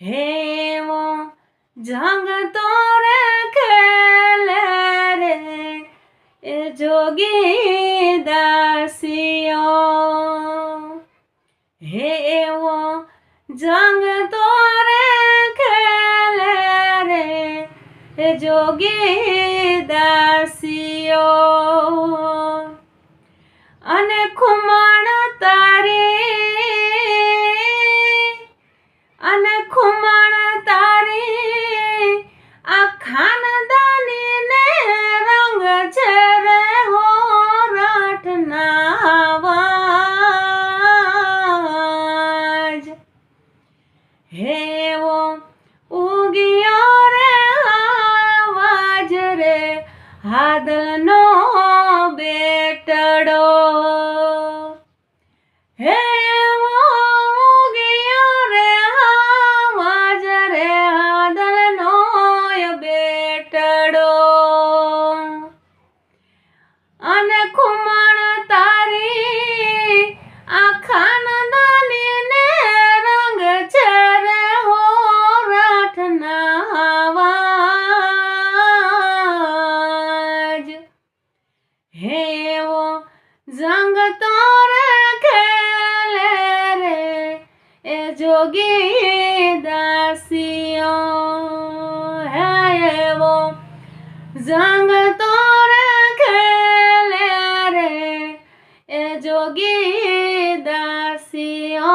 हे वो जंग तोरे खेले रे ए जोगी दासियो। हे वो जंग तोरे खेले रे ए जोगी दासियो। अने खुमाण तारी अने खुमाण तारी आ खानदानी ने रंग छे रे हो राठना आवाज। हे वो उगियो रे आवाज रे हादलनो बेटड़ो। हे वो उगियो रे आवाज रे हादलनो बेटड़ो। अने खुमाण तारी आ खानदानी ने रंग छे रे हो राठना आवाज। हे वो जंग तोरे खेले रे ए जोगी दासियो। हे वो जंग तोरे खेले रे ए जोगी दासियो।